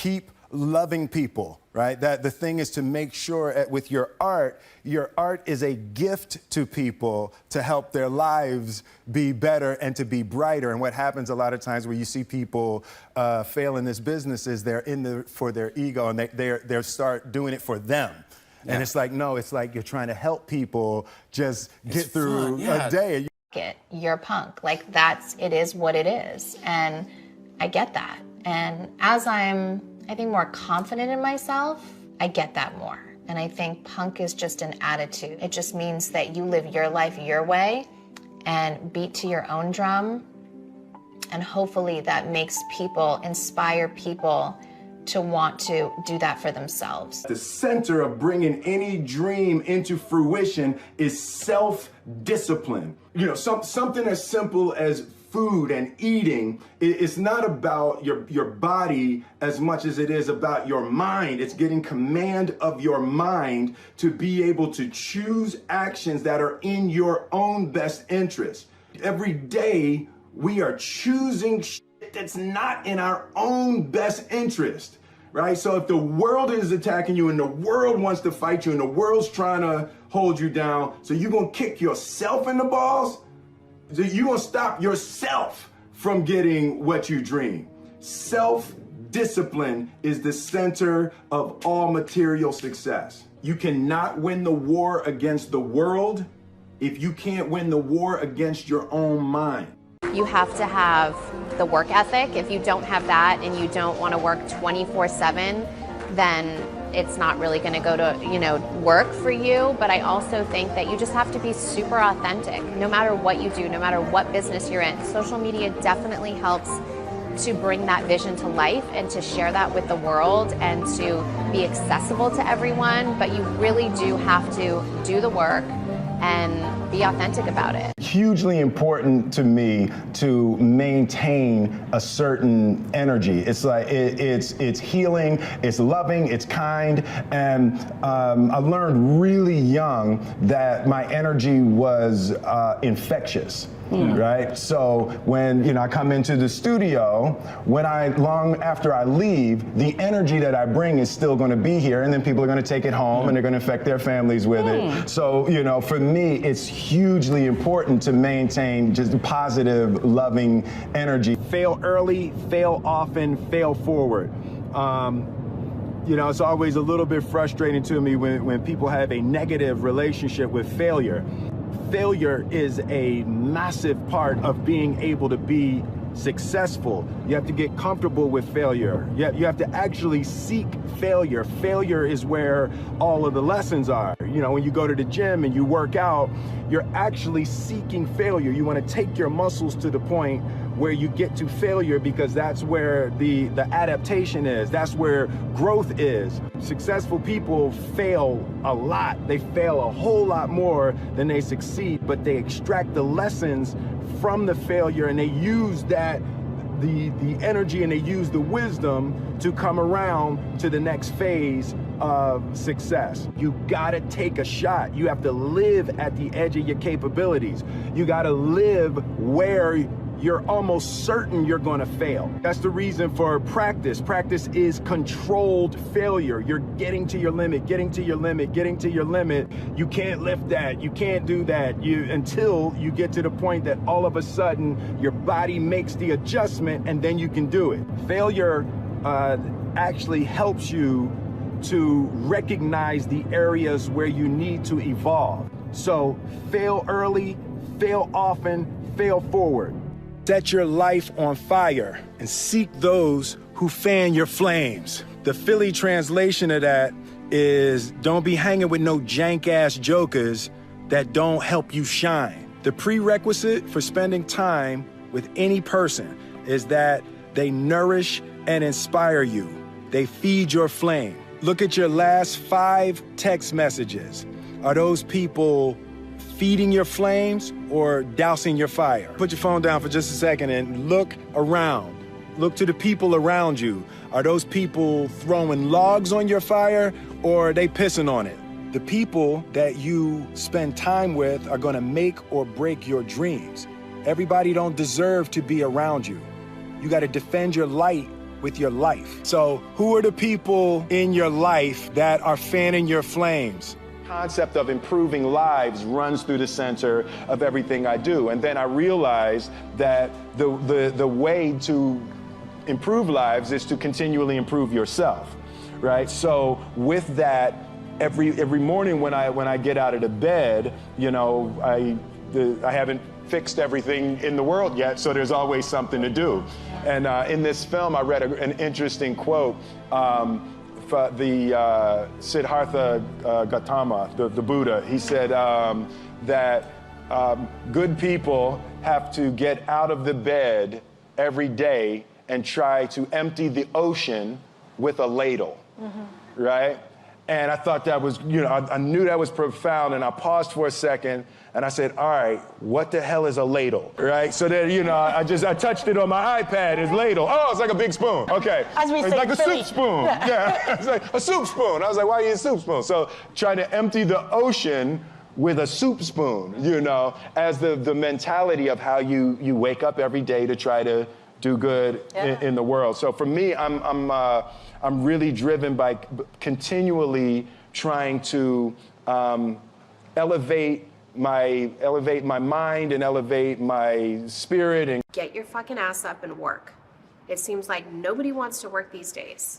keep loving people, right? That the thing is to make sure with your art is a gift to people to help their lives be better and to be brighter. And what happens a lot of times where you see people fail in this business is they're in there for their ego, and they start doing it for them. Yeah. And it's like, no, it's like you're trying to help people just get through a day. You're punk. Like, it is what it is. And I get that. And as I think more confident in myself, I get that more. And I think punk is just an attitude. It just means that you live your life your way and beat to your own drum. And hopefully that makes people, inspire people to want to do that for themselves. The center of bringing any dream into fruition is self-discipline. You know, something as simple as food and eating. It's not about your body as much as it is about your mind. It's getting command of your mind to be able to choose actions that are in your own best interest. Every day we are choosing shit that's not in our own best interest, right? So if the world is attacking you and the world wants to fight you and the world's trying to hold you down, so you're gonna kick yourself in the balls? You're gonna stop yourself from getting what you dream. Self-discipline is the center of all material success. You cannot win the war against the world if you can't win the war against your own mind. You have to have the work ethic. If you don't have that and you don't want to work 24/7, then it's not really going to go to, work for you. But I also think that you just have to be super authentic, no matter what you do, no matter what business you're in. Social media definitely helps to bring that vision to life and to share that with the world and to be accessible to everyone. But you really do have to do the work and be authentic about it. Hugely important to me to maintain a certain energy. It's like it's healing, it's loving, it's kind, and I learned really young that my energy was infectious. Right? So when I come into the studio, long after I leave, the energy that I bring is still going to be here, and then people are going to take it home and they're going to affect their families with it. So for me, it's hugely important to maintain just positive, loving energy. Fail early, fail often, fail forward. It's always a little bit frustrating to me when people have a negative relationship with failure. Failure is a massive part of being able to be successful. You have to get comfortable with failure. You have to actually seek failure. Failure is where all of the lessons are. When you go to the gym and you work out, you're actually seeking failure. You want to take your muscles to the point where you get to failure, because that's where the adaptation is. That's where growth is. Successful people fail a lot. They fail a whole lot more than they succeed, but they extract the lessons from the failure and they use that, the energy, and they use the wisdom to come around to the next phase of success. You gotta take a shot. You have to live at the edge of your capabilities. You gotta live where you're almost certain you're gonna fail. That's the reason for practice. Practice is controlled failure. You're getting to your limit, getting to your limit, getting to your limit. You can't lift that, you can't do that, until you get to the point that all of a sudden your body makes the adjustment and then you can do it. Failure actually helps you to recognize the areas where you need to evolve. So fail early, fail often, fail forward. Set your life on fire and seek those who fan your flames. The Philly translation of that is, don't be hanging with no jank-ass jokers that don't help you shine. The prerequisite for spending time with any person is that they nourish and inspire you. They feed your flame. Look at your last 5 text messages. Are those people feeding your flames or dousing your fire? Put your phone down for just a second and look around. Look to the people around you. Are those people throwing logs on your fire, or are they pissing on it? The people that you spend time with are gonna make or break your dreams. Everybody don't deserve to be around you. You gotta defend your light with your life. So who are the people in your life that are fanning your flames? Concept of improving lives runs through the center of everything I do. And then I realized that the way to improve lives is to continually improve yourself, right? So with that, every morning when I get out of the bed, you know, I haven't fixed everything in the world yet, so there's always something to do. And in this film, I read an interesting quote. The Siddhartha Gautama, the Buddha, he said that good people have to get out of the bed every day and try to empty the ocean with a ladle, right? And I thought that was, you know, I knew that was profound, and I paused for a second, and I said, all right, what the hell is a ladle, right? So then, you know, I touched it on my iPad, it's ladle. Oh, it's like a big spoon, okay. As we it's say, like a Philly. soup spoon, yeah. It's like a soup spoon. I was like, why are you a soup spoon? So trying to empty the ocean with a soup spoon, you know, as the mentality of how you wake up every day to try to do good in the world. So for me, I'm really driven by continually trying to elevate my mind and elevate my spirit and get your fucking ass up and work. It seems like nobody wants to work these days.